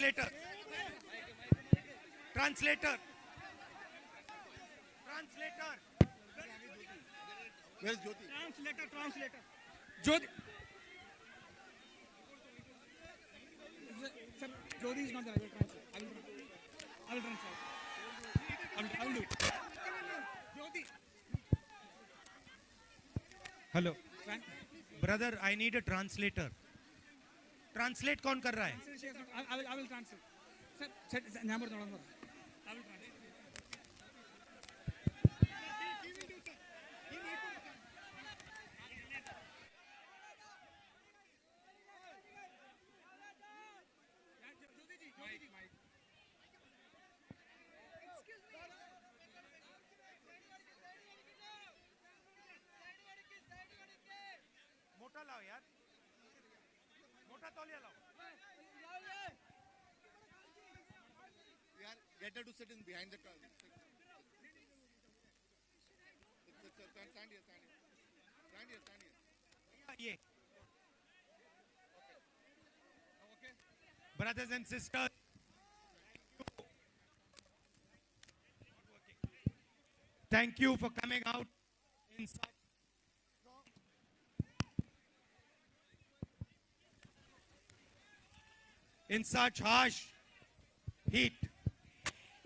Translator. Translator. Translator. Where's Jyoti? Translator. Jyoti. Sir, Jyoti is not there. I will translate. I will do it. Jyoti. Hello. Brother, I need a translator. Translate कौन कर रहा है? I will translate. Sir, ഞാൻ പറഞ്ഞോളാം. I will translate. मोटा लाओ यार, मोटा तौलिया लाओ. Get her to sit in behind the car. Stand here. ये. Okay. Brothers and sisters, thank you for coming out in such harsh heat.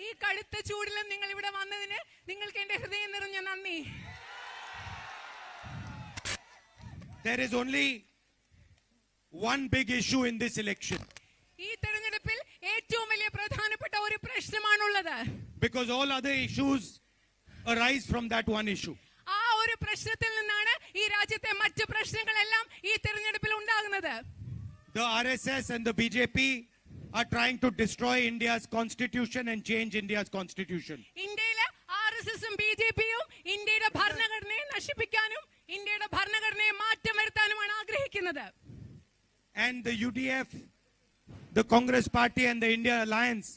ഈ കടുത്ത ചൂടിലും നിങ്ങൾ ഇവിടെ വന്നതിന് നിങ്ങൾക്ക് എന്റെ ഹൃദയം നിറഞ്ഞ നന്ദി. There is only one big issue in this election. ഈ തെരഞ്ഞെടുപ്പിൽ ഏറ്റവും വലിയ പ്രധാനപ്പെട്ട ഒരു പ്രശ്നമാണുള്ളത്. Because all other issues arise from that one issue. ആ ഒരു പ്രശ്നത്തിൽ നിന്നാണ് ഈ രാജ്യത്തെ മറ്റ് പ്രശ്നങ്ങളെല്ലാം ഈ തെരഞ്ഞെടുപ്പിൽ ഉണ്ടാകുന്നത്. The RSS and the BJP are trying to destroy India's constitution and change India's constitution. ഇന്ത്യയിലെ ആർഎസ്എസും ബിജെപിയും ഇന്ത്യയുടെ ഭരണഘടനയെ നശിപ്പിക്കാനും ഇന്ത്യയുടെ ഭരണഘടനയെ മാറ്റം വരുത്താനുമാണ് ആഗ്രഹിക്കുന്നത്. And the UDF, the Congress Party and the India Alliance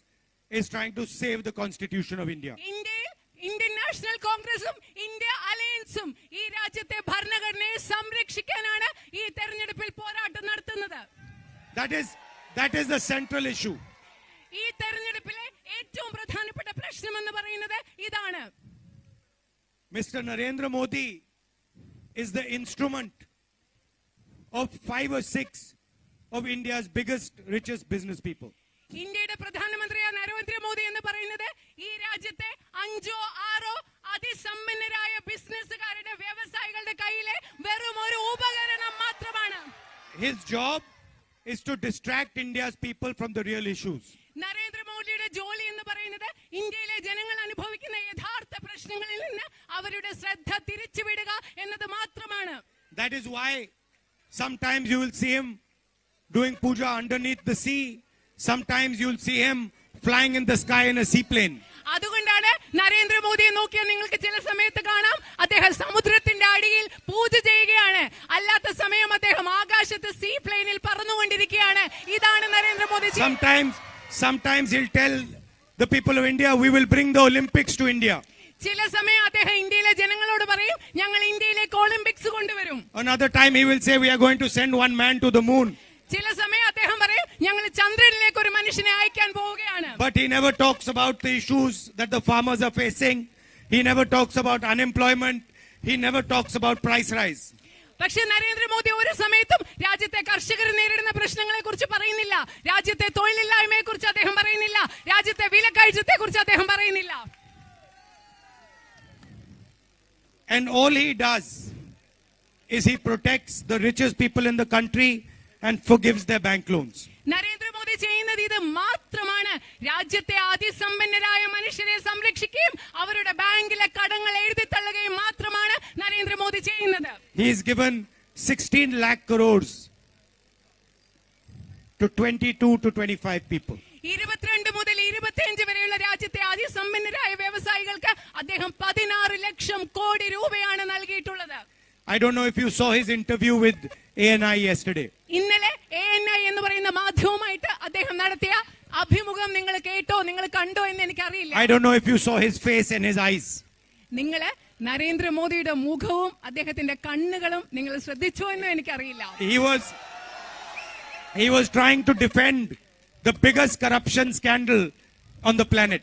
is trying to save the constitution of India. ഇന്ത്യയിൽ ഇന്ത്യൻ നാഷണൽ കോൺഗ്രസും ഇന്ത്യ അലയൻസും ഈ രാജ്യത്തെ ഭരണഘടനയെ സംരക്ഷിക്കാനാണ് ഈ തെരഞ്ഞെടുപ്പിൽ പോരാട്ടം നടത്തുന്നത്. That is the central issue. ഈ തെരഞ്ഞെടുപ്പിലെ ഏറ്റവും പ്രധാനപ്പെട്ട പ്രശ്നം എന്ന് പറയുന്നത് ഇതാണ്. Mr. Narendra Modi is the instrument of 5 or 6 of India's biggest, richest business people. ഇന്ത്യയുടെ പ്രധാനമന്ത്രിയായ നരേന്ദ്രമോദി എന്ന് പറയുന്നത് ഈ രാജ്യത്തെ 5 or 6 അതിസമ്പന്നരായ ബിസിനസ്സുകാരുടെ വ്യവസായികളുടെ കയ്യിലെ വെറും ഒരു ഉപകരണം മാത്രമാണ്. His job is to distract India's people from the real issues. നരേന്ദ്രമോദിയുടെ ജോലി എന്ന് പറയുന്നത് ഇന്ത്യയിലെ ജനങ്ങൾ അനുഭവിക്കുന്ന യഥാർത്ഥ പ്രശ്നങ്ങളിൽ നിന്ന് അവരുടെ ശ്രദ്ധ തിരിച്ചുവിടുക എന്നത് മാത്രമാണ്. That is why sometimes you will see him doing puja underneath the sea. Sometimes you will see him flying in the sky in a seaplane. അതുകൊണ്ടാണ് നരേന്ദ്രമോദിയെ നോക്കിയാൽ നിങ്ങൾക്ക് ചില സമയത്ത് കാണാം അദ്ദേഹം സമുദ്രത്തിന്റെ അടിയിൽ പൂജ ചെയ്യുകയാണ്, അല്ലാത്ത സമയം അദ്ദേഹം ആകാശത്ത് സീ പ്ലെയിനിൽ പറന്നുകൊണ്ടിരിക്കുകയാണ്. ഇതാണ് Narendra Modi. Sometimes he'll tell the people of India, we will bring the Olympics to India. ചില സമയം അദ്ദേഹം ഇന്ത്യയിലെ ജനങ്ങളോട് പറയും, ഞങ്ങൾ ഇന്ത്യയിലേക്ക് ഒളിമ്പിക്സ് കൊണ്ടുവരും. Another time he will say, we are going to send one man to the moon. ചില സമയം അദ്ദേഹം പറയും, ഞങ്ങൾ ചന്ദ്രനിലേക്ക് ഒരു മനുഷ്യനെ അയക്കാൻ പോവുകയാണ്. But he never talks about the issues that the farmers are facing. He never talks about unemployment. He never talks about price rise. പക്ഷേ നരേന്ദ്രമോദി ഒരു സമയത്തും രാജ്യത്തെ കർഷകർ നേരിടുന്ന പ്രശ്നങ്ങളെ കുറിച്ച് പറയുന്നില്ല, രാജ്യത്തെ തൊഴിലില്ലായ്മയെ കുറിച്ച് അദ്ദേഹം പറയുന്നില്ല, രാജ്യത്തെ വിലക്കയറ്റത്തെ കുറിച്ച് അദ്ദേഹം പറയുന്നില്ല. And all he does is he protects the richest people in the country and forgives their bank loans. Narendra Modi ചെയ്യുന്നത് ഇത് മാത്രമാണ്. രാജ്യത്തെ അതിസമ്പന്നരായ മനുഷ്യരെ സംരക്ഷിക്കുകയും അവരുടെ ബാങ്കിലെ കടങ്ങൾ എഴുതിത്തള്ളുകയും മാത്രമാണ് നരേന്ദ്രമോദി ചെയ്യുന്നത്. He has given 16 lakh crores to 22 to 25 people. 22 മുതൽ 25 വരെയുള്ള രാജ്യത്തെ അതിസമ്പന്നരായ വ്യവസായികൾക്ക് അദ്ദേഹം 16 ലക്ഷം കോടി രൂപയാണ് നൽകിയിട്ടുള്ളത്. I don't know if you saw his interview with ANI yesterday. ഇന്നലെ ANI എന്ന് പറയുന്ന മാധ്യമവുമായിട്ട് അദ്ദേഹം നടത്തിയ അഭിമുഖം നിങ്ങൾ കേട്ടോ, നിങ്ങൾ കണ്ടോ എന്ന് എനിക്കറിയില്ല. I don't know if you saw his face and his eyes. നിങ്ങൾ നരേന്ദ്രമോദിയുടെ മുഖവും അദ്ദേഹത്തിന്റെ കണ്ണുകളും നിങ്ങൾ ശ്രദ്ധിച്ചോ എന്ന് എനിക്കറിയില്ല. He was trying to defend the biggest corruption scandal on the planet.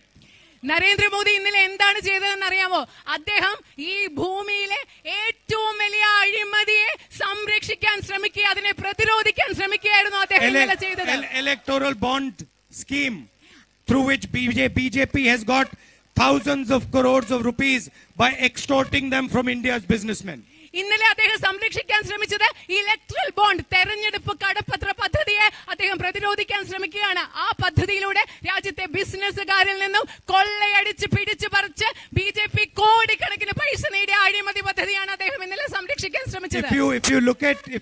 Narendra Modi ഇന്നലെ എന്താണ് ചെയ്തതെന്ന് അറിയാമോ? അദ്ദേഹം ഈ ഭൂമിയിലെ ഏറ്റവും വലിയ അഴിമതിയെ സംരക്ഷിക്കാൻ ശ്രമിക്കുക, അതിനെ പ്രതിരോധിക്കാൻ ശ്രമിക്കുകയായിരുന്നു അദ്ദേഹം ഇന്നലെ ചെയ്തത്. Electoral bond scheme through which BJP has got thousands of crores of rupees by extorting them from India's businessmen. ഇന്നലെ അദ്ദേഹം സംരക്ഷിക്കാൻ ശ്രമിച്ചത് ഇലക്ട്രൽ ബോണ്ട്, തെരഞ്ഞെടുപ്പ് കടപ്പത്ര പദ്ധതിയെ അദ്ദേഹം പ്രതിരോധിക്കാൻ ശ്രമിക്കുകയാണ്. ആ പദ്ധതിയിലൂടെ രാജ്യത്തെ ബിസിനസ്സുകാരിൽ നിന്നും കൊള്ളയടിച്ച് പിടിച്ചു പറിച്ച് BJP കോടിക്കണക്കിന് പൈസ നേടിയ അഴിമതി പദ്ധതിയാണ് അദ്ദേഹം ഇന്നലെ സംരക്ഷിക്കാൻ ശ്രമിച്ചത്. If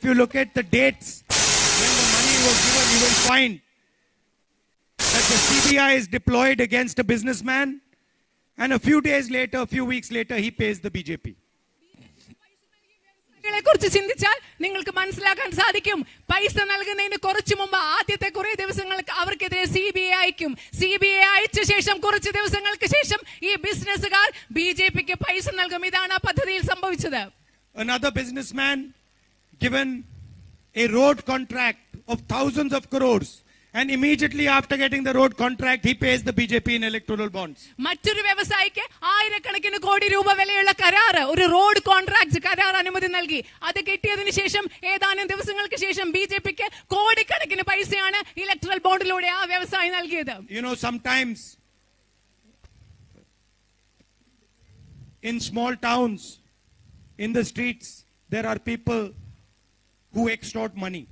you look at the dates when the money was given, you will find that the CBI is deployed against a businessman, and a few days later, a few weeks later, he pays the BJP. കുറിച്ച് ചിന്തിച്ചാൽ നിങ്ങൾക്ക് മനസ്സിലാക്കാൻ സാധിക്കും, പൈസ നൽകുന്നതിന് കുറച്ചു മുമ്പ് ആദ്യത്തെ കുറെ ദിവസങ്ങൾക്ക് അവർക്കെതിരെ CBI അയക്കും. CBI അയച്ച ശേഷം കുറച്ച് ദിവസങ്ങൾക്ക് ശേഷം ഈ ബിസിനസ്സുകാർ BJPക്ക് പൈസ നൽകും. ഇതാണ് ആ പദ്ധതിയിൽ സംഭവിച്ചത്. Another businessman given a road contract of thousands of crores, and immediately after getting the road contract, he pays the BJP in electoral bonds. മറ്റൊരു വ്യവസായിക്ക് ആയിരക്കണക്കിന് കോടി രൂപ വിലയുള്ള കരാർ, ഒരു റോഡ് കോൺട്രാക്ട് കരാർ അനുമതി നൽകി. അത് കിട്ടിയതിനു ശേഷം ഏതാനും ദിവസങ്ങൾക്ക് ശേഷം BJPക്ക് കോടിക്കണക്കിന് പൈസയാണ് ഇലക്ട്രൽ ബോണ്ടിലൂടെ ആ വ്യവസായി നൽകിയത്. You know, sometimes in small towns, in the streets, there are people who extort money.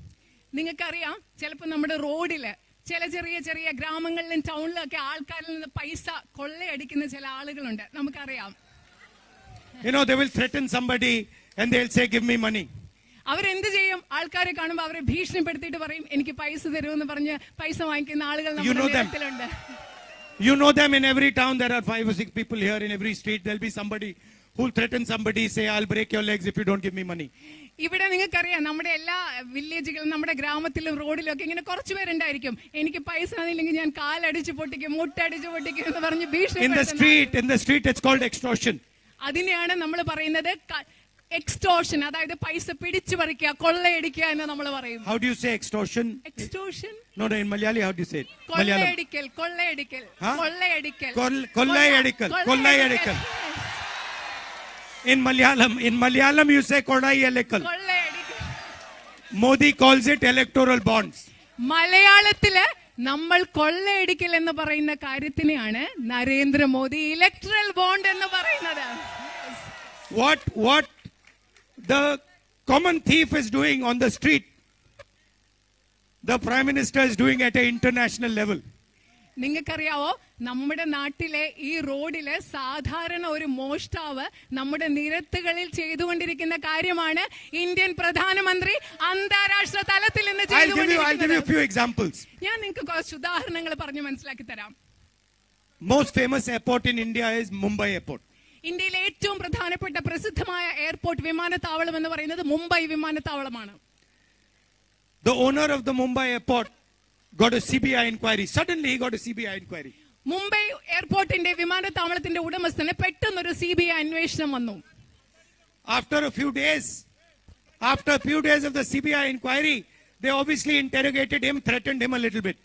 നിങ്ങൾക്കറിയാം, ചിലപ്പോൾ നമ്മുടെ റോഡില് ചില ചെറിയ ചെറിയ ഗ്രാമങ്ങളിലും ടൗണിലൊക്കെ ആൾക്കാരിൽ നിന്ന് പൈസ കൊള്ളയടിക്കുന്ന ചില ആളുകളുണ്ട്. നമുക്കറിയാം, You know, they will threaten somebody and they'll say, give me money. അവരെന്ത് ചെയ്യും? ആൾക്കാരെ കാണുമ്പോൾ അവരെ ഭീഷണിപ്പെടുത്തിയിട്ട് പറയും, എനിക്ക് പൈസ തരുമെന്ന് പറഞ്ഞ് പൈസ വാങ്ങിക്കുന്ന ആളുകൾ നമ്മുടെ നേരത്തിലുണ്ട്. You know them. In every town there are 5 or 6 people here. In every street there'll be somebody who'll threaten somebody, say, I'll break your legs if you don't give me money. ഇവിടെ നിങ്ങൾക്കറിയാം, നമ്മുടെ എല്ലാ വില്ലേജുകളും നമ്മുടെ ഗ്രാമത്തിലും റോഡിലും ഒക്കെ ഇങ്ങനെ കുറച്ചു പേരുണ്ടായിരിക്കും, എനിക്ക് പൈസ തന്നില്ലെങ്കിൽ ഞാൻ കാലടിച്ച് പൊട്ടിക്കും, മുട്ടടിച്ച് പൊട്ടിക്കും എന്ന് പറഞ്ഞ് ഭീഷണി. In the street it's called extortion. അതിനെയാണ് നമ്മൾ പറയുന്നത് എക്സ്റ്റോർഷൻ, അതായത് പൈസ പിടിച്ചു പറിക്കുക, കൊള്ളയടിക്കുക എന്ന് നമ്മൾ പറയും. How do you say extortion? Extortion? No, in Malayali, how do you say it? കൊള്ളയടിക്കൽ, കൊള്ളയടിക്കൽ, Huh? കൊള്ളയടിക്കൽ, കൊള്ളയടിക്കൽ. In Malayalam you say കൊള്ളയടിക്കൽ. Modi calls it electoral bonds. മലയാളത്തില് നമ്മൾ കൊള്ളയടിക്കൽ എന്ന് പറയുന്ന കാര്യത്തിനെയാണ് നരേന്ദ്രമോദി ഇലക്ട്രൽ ബോണ്ട് എന്ന് പറയുന്നത്. What the common thief is doing on the street, the Prime Minister is doing at an international level. നിങ്ങൾക്കറിയാവോ, നമ്മുടെ നാട്ടിലെ ഈ റോഡില് സാധാരണ ഒരു മോഷ്ടാവ് നമ്മുടെ നിരത്തുകളിൽ ചെയ്തുകൊണ്ടിരിക്കുന്ന കാര്യമാണ് ഇന്ത്യൻ പ്രധാനമന്ത്രി അന്താരാഷ്ട്ര തലത്തിൽ നിന്ന് ചെയ്തുകൊണ്ടിരിക്കുന്നത്. I'll give you a few examples. ഞാൻ നിങ്ങൾക്ക് കുറച്ച് ഉദാഹരണങ്ങൾ പറഞ്ഞു മനസ്സിലാക്കി തരാം. Most famous airport in India is Mumbai airport. ഇന്ത്യയിലെ ഏറ്റവും പ്രധാനപ്പെട്ട പ്രസിദ്ധമായ എയർപോർട്ട് വിമാനത്താവളം എന്ന് പറയുന്നത് Mumbai വിമാനത്താവളമാണ്. The owner of the Mumbai airport got a CBI inquiry. Suddenly he got a CBI inquiry. Mumbai എയർപോർട്ടിന്റെ വിമാനത്താവളത്തിന്റെ ഉടമസ്ഥന് പെട്ടെന്നൊരു CBI അന്വേഷണം വന്നു. After a few days of the CBI inquiry, they obviously interrogated him, threatened him a little bit.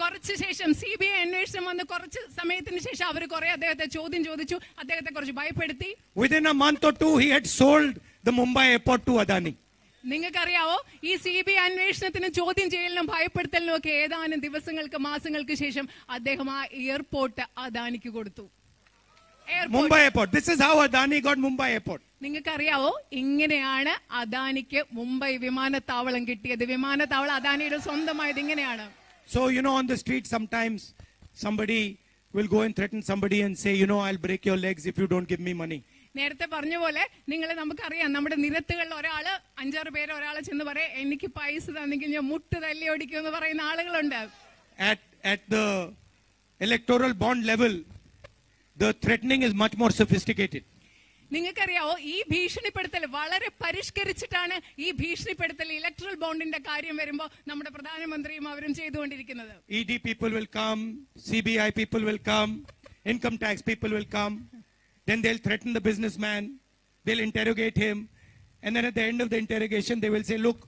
കുറച്ച് ശേഷം CBI അന്വേഷണം വന്ന് കുറച്ച് സമയത്തിന് ശേഷം അവർ കുറെ അദ്ദേഹത്തെ ചോദ്യം ചോദിച്ചു, അദ്ദേഹത്തെ കുറച്ച് ഭയപ്പെടുത്തി. Within a month or two, he had sold the Mumbai airport to Adani. നിങ്ങൾക്കറിയാവോ, ഈ CBI അന്വേഷണത്തിനും ചോദ്യം ചെയ്യലിനും ഭയപ്പെടുത്തലിനും ഒക്കെ ഏതാനും ദിവസങ്ങൾക്ക് മാസങ്ങൾക്ക് ശേഷം അദ്ദേഹം ആ എയർപോർട്ട് അദാനിക്ക് കൊടുത്തു. Mumbai airport. This is how Adani got Mumbai airport. നിങ്ങൾക്കറിയാവോ, ഇങ്ങനെയാണ് അദാനിക്ക് മുംബൈ വിമാനത്താവളം കിട്ടിയത്. വിമാനത്താവളം അദാനിയുടെ സ്വന്തമായത് ഇങ്ങനെയാണ്. So, you know, on the street sometimes somebody will go and threaten somebody and say, you know, I'll break your legs if you don't give me money. നേരത്തെ പറഞ്ഞ പോലെ നമുക്കറിയാം, നമ്മുടെ നിരത്തുകളിൽ ഒരാള് 5-6 പേര് ഒരാളെ ചെന്ന് പറയാം, എനിക്ക് പൈസ തന്നെങ്കിൽ ഞാൻ മുട്ട് തല്ലി ഓടിക്കും എന്ന് പറയുന്ന ആളുകളുണ്ട്. At the electoral bond level, the threatening is much more sophisticated. നിങ്ങൾക്കറിയാവോ, ഈ ഭീഷണിപ്പെടുത്തൽ വളരെ പരിഷ്കരിച്ചിട്ടാണ് ഈ ഭീഷണിപ്പെടുത്തൽ ഇലക്ട്രൽ ബോണ്ടിന്റെ കാര്യം വരുമ്പോൾ നമ്മുടെ പ്രധാനമന്ത്രിയും അവരും ചെയ്തുകൊണ്ടിരിക്കുന്നത്. ED people will come, CBI people will come, income tax people will come. Then they'll threaten the businessman, they'll interrogate him, and then at the end of the interrogation they will say, look,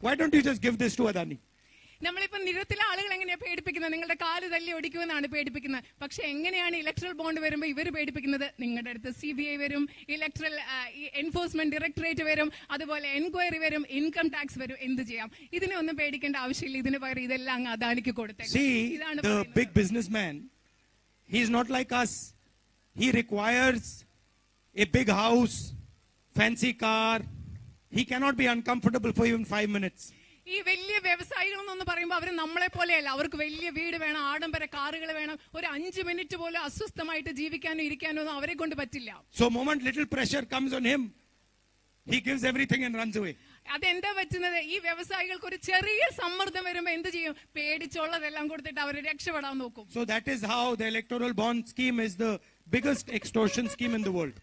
why don't you just give this to Adani? നമ്മളിപ്പോ നിരത്തിലെ ആളുകൾ എങ്ങനെയാ പേടിപ്പിക്കുന്നത്? നിങ്ങളുടെ കാല് തല്ലി ഒടിക്കുമെന്നാണ് പേടിപ്പിക്കുന്നത്. പക്ഷെ എങ്ങനെയാണ് electoral bond വരുമ്പോൾ ഇവർ പേടിപ്പിക്കുന്നത്? നിങ്ങളുടെ അടുത്ത് CBI വരും, ഇലക്ട്രൽ എൻഫോഴ്സ്മെന്റ് ഡയറക്ടറേറ്റ് വരും, അതുപോലെ എൻക്വയറി വരും, ഇൻകം ടാക്സ് വരും. എന്ത് ചെയ്യാം? ഇതിനെ ഒന്നും പേടിക്കേണ്ട ആവശ്യമില്ല. ഇതിന് പകരം ഇതെല്ലാം അങ്ങ് അദാനിക്ക് കൊടുത്തേക്കാം. See, ഇതാണ് the big businessman, he's not like us. He requires a big house, fancy car. He cannot be uncomfortable for even 5 minutes. ഈ വലിയ വ്യവസായികൾ എന്ന് പറയുമ്പോൾ അവർ നമ്മളെ പോലെയല്ല. അവർക്ക് വലിയ വീട് വേണം, ആഡംബര കാറുകൾ വേണം. ഒരു 5 മിനിറ്റ് പോലും അസ്വസ്ഥമായിട്ട് ജീവിക്കാനോ ഇരിക്കാനോ ഒന്നും അവരെ കൊണ്ട് പറ്റില്ല. So moment little pressure comes on him, he gives everything and runs away. അതെന്താ പറ്റുന്നത്? ഈ വ്യവസായികൾക്ക് ഒരു ചെറിയ സമ്മർദ്ദം വരുമ്പോ എന്ത് ചെയ്യും? പേടിച്ചുള്ളതെല്ലാം കൊടുത്തിട്ട് അവർ രക്ഷപ്പെടാൻ നോക്കും. So that is how the electoral bond scheme is the biggest extortion scheme in the world.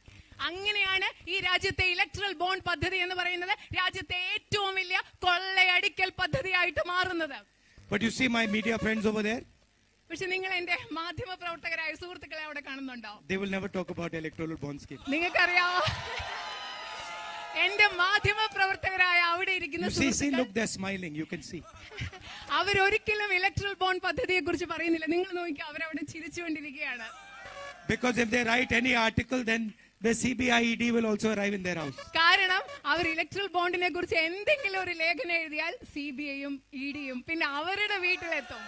അങ്ങനെയാണ് ഈ രാജ്യത്തെ ഇലക്ട്രൽ ബോണ്ട് പദ്ധതി എന്ന് പറയുന്നത് രാജ്യത്തെ ഏറ്റവും വലിയ കൊള്ളയടിക്കൽ പദ്ധതിയായിട്ട് മാറുന്നത്. But you see my media friends over there, പക്ഷെ നിങ്ങൾ എന്റെ മാധ്യമ പ്രവർത്തകരായ സുഹൃത്തുക്കളെ അവിടെ കാണുന്നുണ്ടോ? they will never talk about electoral bond scheme. നിങ്ങൾക്കറിയാവോ, എന്റെ മാധ്യമ പ്രവർത്തകരായ അവിടെ ഇരിക്കുന്ന See, look, they're smiling, you can see. അവരൊരിക്കലും ഇലക്ട്രൽ ബോണ്ട് പദ്ധതിയെ കുറിച്ച് പറയുന്നില്ല. നിങ്ങൾ നോക്കി, അവരവിടെ ചിരിച്ചുകൊണ്ടിരിക്കുകയാണ്. Because if they write any article, then the CBI ED will also arrive in their house. കാരണം അവർ ഇലക്ട്രൽ ബോണ്ടിനെ കുറിച്ച് എന്തെങ്കിലും ഒരു ലേഖനം എഴുതിയാൽ CBIയും EDയും പിന്നെ അവരുടെ വീട്ടിലെത്തും.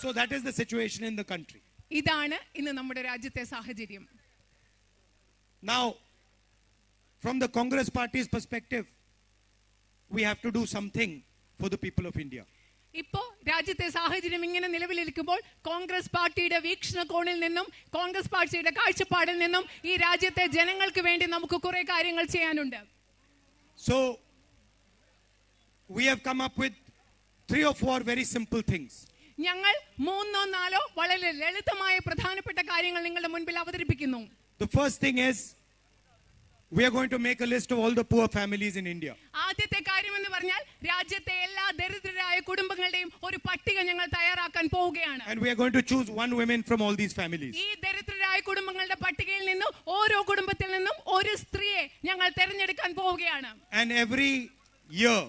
So that is the situation in the country. ഇതാണ് ഇന്ന് നമ്മുടെ രാജ്യത്തെ സാഹചര്യം. Now, from the Congress party's perspective, we have to do something for the people of India. ഇപ്പോ രാജ്യത്തെ സാഹചര്യം ഇങ്ങനെ നിലവിലിരിക്കുമ്പോൾ കോൺഗ്രസ് പാർട്ടിയുടെ വീക്ഷണകോണിൽ നിന്നും കോൺഗ്രസ് പാർട്ടിയുടെ കാഴ്ചപ്പാടിൽ നിന്നും ഈ രാജ്യത്തെ ജനങ്ങൾക്ക് വേണ്ടി നമുക്ക് കുറെ കാര്യങ്ങൾ ചെയ്യാനുണ്ട്. So we have come up with 3 or 4 very simple things. ഞങ്ങൾ 3 or 4 വളരെ ലളിതമായ പ്രധാനപ്പെട്ട കാര്യങ്ങൾ നിങ്ങളുടെ മുൻപിൽ അവതരിപ്പിക്കുന്നു. The first thing is, we are going to make a list of all the poor families in India. ആദ്യത്തെ കാര്യം എന്ന് പറഞ്ഞാൽ രാജ്യത്തെ എല്ലാ ദരിദ്രരായ കുടുംബങ്ങളുടെയും ഒരു പട്ടിക ഞങ്ങൾ തയ്യാറാക്കാൻ പോവുകയാണ്. And we are going to choose one woman from all these families. ഈ ദരിദ്രരായ കുടുംബങ്ങളുടെ പട്ടികയിൽ നിന്നും ഓരോ കുടുംബത്തിൽ നിന്നും ഒരു സ്ത്രീയെ ഞങ്ങൾ തിരഞ്ഞെടുക്കാൻ പോവുകയാണ്. And every year,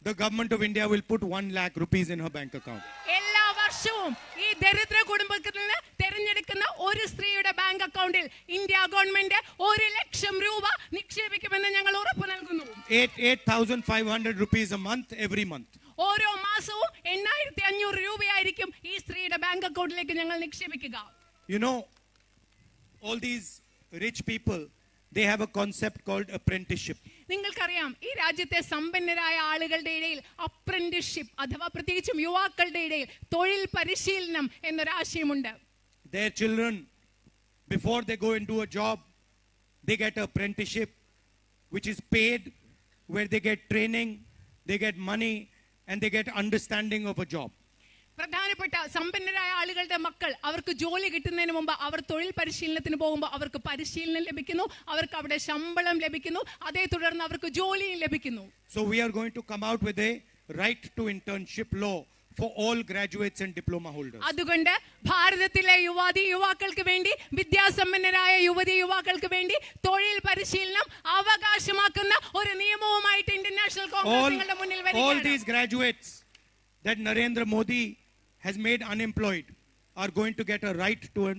the government of India will put 1 lakh rupees in her bank account. എല്ലാ വർഷവും ഈ ദരിദ്ര കുടുംബത്തിൽ നിന്ന് തിരഞ്ഞെടുക്കുന്ന ഒരു സ്ത്രീയുടെ ബാങ്ക് അക്കൗണ്ടിൽ ഇന്ത്യ ഗവൺമെന്റ് 1 ലക്ഷം രൂപ നിക്ഷേപിക്കുമെന്ന് ഞങ്ങൾ ഉറപ്പ് നൽകുന്നു. 8,500 rupees a month, every month. ഓരോ മാസവും 8,500 രൂപയായിരിക്കും ഈ സ്ത്രീയുടെ ബാങ്ക് അക്കൗണ്ടിലേക്ക് ഞങ്ങൾ നിക്ഷേപിക്കുക. You know, all these rich people, they have a concept called apprenticeship. നിങ്ങൾക്കറിയാം, ഈ രാജ്യത്തെ സമ്പന്നരായ ആളുകളുടെ ഇടയിൽ അപ്രന്റീസ്ഷിപ്പ് അഥവാ പ്രത്യേകിച്ചും യുവാക്കളുടെ ഇടയിൽ തൊഴിൽ പരിശീലനം എന്നൊരാശയമുണ്ട്. Their children, before they go into a job, they get an apprenticeship which is paid, where they get training, they get money, and they get understanding of a job. പ്രധാനപ്പെട്ട സമ്പന്നരായ ആളുകളുടെ മക്കൾ അവർക്ക് ജോലി കിട്ടുന്നതിന് മുമ്പ് അവർ തൊഴിൽ പരിശീലനത്തിന് പോകുമ്പോൾ അവർക്ക് പരിശീലനം ലഭിക്കുന്നു, അവർക്ക് അവിടെ ശമ്പളം ലഭിക്കുന്നു, അതേ തുടർന്ന് അവർക്ക് ജോലിയും ലഭിക്കുന്നു. So we are going to come out with a right to internship law for all graduates and diploma holders. അതുകൊണ്ട് ഭാരതത്തിലെ യുവാക്കൾക്ക് വേണ്ടി, വിദ്യാസമ്പന്നരായ യുവാക്കൾക്ക് വേണ്ടി തൊഴിൽ പരിശീലനം അവകാശമാക്കുന്ന ഒരു നിയമവുമായിട്ട് ഇന്ത്യൻ നാഷണൽ കോൺഗ്രസ് നിങ്ങളുടെ മുന്നിൽ വരികയാണ്. All these graduates that Narendra Modi has made unemployed are going to get a right to an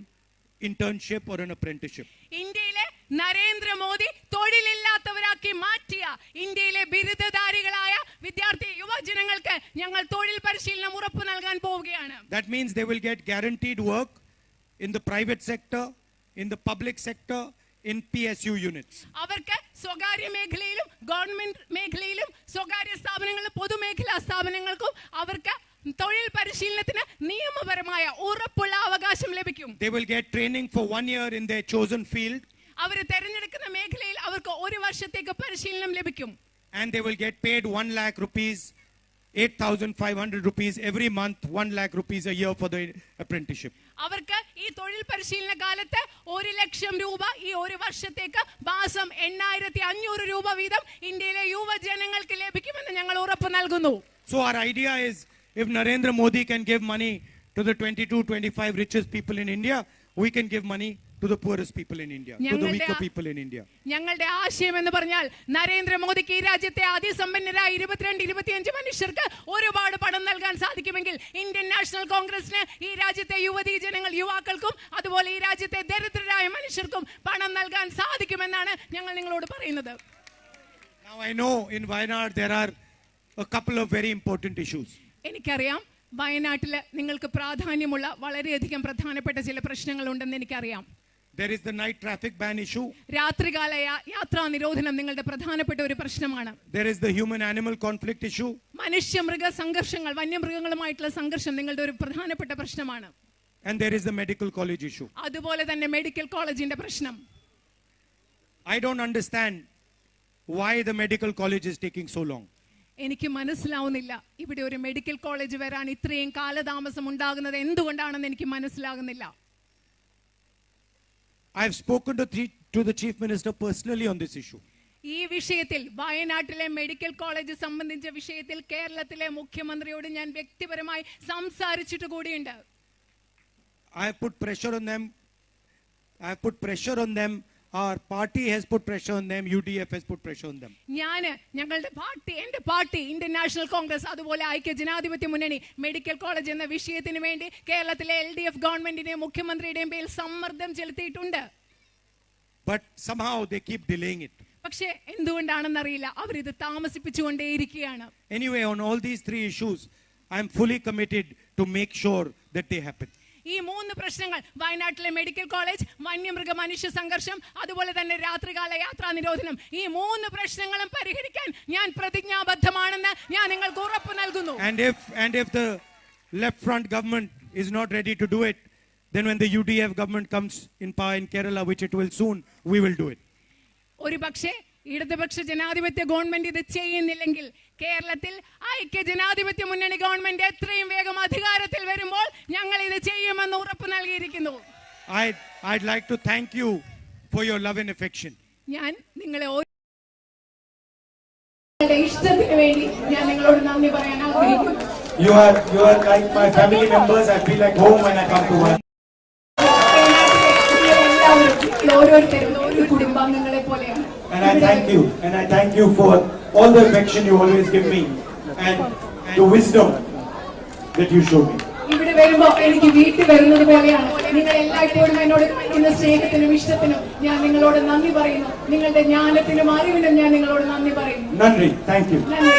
internship or an apprenticeship. ഇന്ത്യയിലെ നരേന്ദ്രമോദി തൊഴിലില്ലാത്തവരാക്കി മാറ്റിയ ഇന്ത്യയിലെ ബിരുദധാരികളായ വിദ്യാർത്ഥി യുവജനങ്ങൾക്ക് ഞങ്ങൾ തൊഴിൽ പരിശീലനം ഉറപ്പു നൽകാൻ പോവുകയാണ്. That means they will get guaranteed work in the private sector, in the public sector, in PSU units. അവർക്ക് സ്വകാര്യ മേഖലയിലും ഗവൺമെന്റ് മേഖലയിലും സ്വകാര്യ സ്ഥാപനങ്ങളിലും പൊതുമേഖലാ സ്ഥാപനങ്ങൾക്കും അവർക്ക് തൊഴിൽ പരിശീലനത്തിന് നിയമപരമായ ഉറപ്പുള്ള അവകാശം ലഭിക്കും. They will get training for 1 year in their chosen field. അവർ തിരഞ്ഞെടുക്കുന്ന മേഖലയിൽ അവർക്ക് 1 വർഷത്തേക്ക് പരിശീലനം ലഭിക്കും. And they will get paid 1 lakh rupees, 8,500 rupees every month, 1 lakh rupees a year for the apprenticeship. അവർക്ക് ഈ തൊഴിൽ പരിശീലന കാലത്ത് 1 ലക്ഷം രൂപ ഈ 1 വർഷത്തേക്ക് മാസം 8,500 രൂപ വീതം ഇന്ത്യയിലെ യുവജനങ്ങൾക്ക് ലഭിക്കുമെന്ന് ഞങ്ങൾ ഉറപ്പ് നൽകുന്നു. So our idea is, if Narendra Modi can give money to the 22-25 richest people in India, we can give money to the poorest people in India, to the weaker people in India. ഞങ്ങളുടെ ആശയം എന്ന് പറഞ്ഞാൽ നരേന്ദ്രമോദിക്ക് ഈ രാജ്യത്തെ അതിസമ്പന്നരായ 22-25 മനുഷ്യർക്ക് ഒരുപാട് പണം നൽകാൻ സാധിക്കുമെങ്കിൽ ഇന്ത്യൻ നാഷണൽ കോൺഗ്രസിന് ഈ രാജ്യത്തെ യുവതീ ജനങ്ങൾ യുവാക്കൾക്കും അതുപോലെ ഈ രാജ്യത്തെ ദരിദ്രരായ മനുഷ്യർക്കും പണം നൽകാൻ സാധിക്കുമെന്നാണ് ഞങ്ങൾ നിങ്ങളോട് പറയുന്നത്. Now I know in Wayanad there are a couple of very important issues. എനിക്കറിയാം വയനാട്ടില് നിങ്ങൾക്ക് പ്രാധാന്യമുള്ള വളരെയധികം പ്രധാനപ്പെട്ട ചില പ്രശ്നങ്ങൾ ഉണ്ടെന്ന് എനിക്കറിയാം. There is the night traffic ban issue. രാത്രികാല യാത്രാ നിരോധനം നിങ്ങളുടെ പ്രധാനപ്പെട്ട ഒരു പ്രശ്നമാണ്. There is the human animal conflict issue. മനുഷ്യമൃഗ സംഘർഷങ്ങൾ, വന്യമൃഗങ്ങളുമായിട്ടുള്ള സംഘർഷം നിങ്ങളുടെ ഒരു പ്രധാനപ്പെട്ട പ്രശ്നമാണ്. And there is the medical college issue. അതുപോലെ തന്നെ മെഡിക്കൽ കോളേജിന്റെ പ്രശ്നം. I don't understand why the medical college is taking so long. എനിക്ക് മനസ്സിലാവുന്നില്ല ഇവിടെ ഒരു മെഡിക്കൽ കോളേജ് വരാൻ ഇത്രയും കാലതാമസം ഉണ്ടാകുന്നത് എന്തുകൊണ്ടാണെന്ന് എനിക്ക് മനസ്സിലാകുന്നില്ല. I have spoken to the Chief Minister personally on this issue. ഈ വിഷയത്തിൽ വയനാട്ടിലെ മെഡിക്കൽ കോളേജ് സംബന്ധിച്ച വിഷയത്തിൽ കേരളത്തിലെ മുഖ്യമന്ത്രിയോട് ഞാൻ വ്യക്തിപരമായി സംസാരിച്ചിട്ട് കൂടിയുണ്ട്. I have put pressure on them. Our party has put pressure on them. UDF has put pressure on them. ഞങ്ങളുടെ പാർട്ടി, എന്റെ പാർട്ടി ഇന്ത്യൻ നാഷണൽ കോൺഗ്രസ് അതുപോലെ ഐക്യ ജനാധിപത്യ മുന്നണി മെഡിക്കൽ കോളേജ് എന്ന വിഷയത്തിന് വേണ്ടി കേരളത്തിലെ LDF ഗവൺമെന്റിന്റെയും മുഖ്യമന്ത്രിയുടെയും പേരിൽ സമ്മർദ്ദം ചെലുത്തിയിട്ടുണ്ട്. But somehow they keep delaying it. പക്ഷേ എന്തുകൊണ്ടാണെന്നറിയില്ല, അവരിത് താമസിപ്പിച്ചുകൊണ്ടേയിരിക്കുകയാണ്. Anyway, on all these three issues, I am fully committed to make sure that they happen. ഈ മൂന്ന് പ്രശ്നങ്ങൾ, വയനാട്ടിലെ മെഡിക്കൽ കോളേജ്, വന്യമൃഗ മനുഷ്യ സംഘർഷം, അതുപോലെ തന്നെ രാത്രികാല യാത്രാ നിരോധനം, ഈ മൂന്ന് പ്രശ്നങ്ങളും പരിഹരിക്കാൻ ഞാൻ പ്രതിജ്ഞാബദ്ധമാണെന്ന് ഞാൻ നിങ്ങൾക്ക് ഉറപ്പ് നൽകുന്നു. And if the left front government is not ready to do it, then when the UDF government comes in power in Kerala, which it will soon, we will do it. ഒരു പക്ഷേ ഇടതുപക്ഷ ജനാധിപത്യ ഗവൺമെന്റ് ഇത് ചെയ്യുന്നില്ലെങ്കിൽ കേരളത്തിൽ ഐക്യ ജനാധിപത്യ മുന്നണി ഗവൺമെന്റ് എത്രയും വേഗം അധികാരത്തിൽ വരുമ്പോൾ ഞങ്ങൾ ഇത് ചെയ്യുമെന്ന് ഉറപ്പ് നൽകിയിരിക്കുന്നു. I'd like to thank you for your love and affection. ഞാൻ നിങ്ങളെ ഇഷ്ടത്തിന് വേണ്ടി ഞാൻ നിങ്ങളോട് നന്ദി പറയാൻ ആഗ്രഹിക്കുന്നു. You are like my family members. I feel like home when I come to work. ഓരോരുത്തരും ഒരു കുടുംബാംഗങ്ങളെ പോലെയാണ്. And I thank you for all the affection you always give me and the wisdom that you show me. ഇവിടെ വരുമ്പോ എനിക്ക് വീട്ടിൽ വരുന്നത് പോലെയാണ്. നിങ്ങൾ എല്ലായ്പ്പോഴും എന്നോട് കാണിക്കുന്ന സ്നേഹത്തിനും ഇഷ്ടത്തിനും ഞാൻ നിങ്ങളോട് നന്ദി പറയുന്നു. നിങ്ങളുടെ ജ്ഞാനത്തിനും അറിവിനും ഞാൻ നിങ്ങളോട് നന്ദി പറയുന്നു. Nandri, thank you. നന്ദി.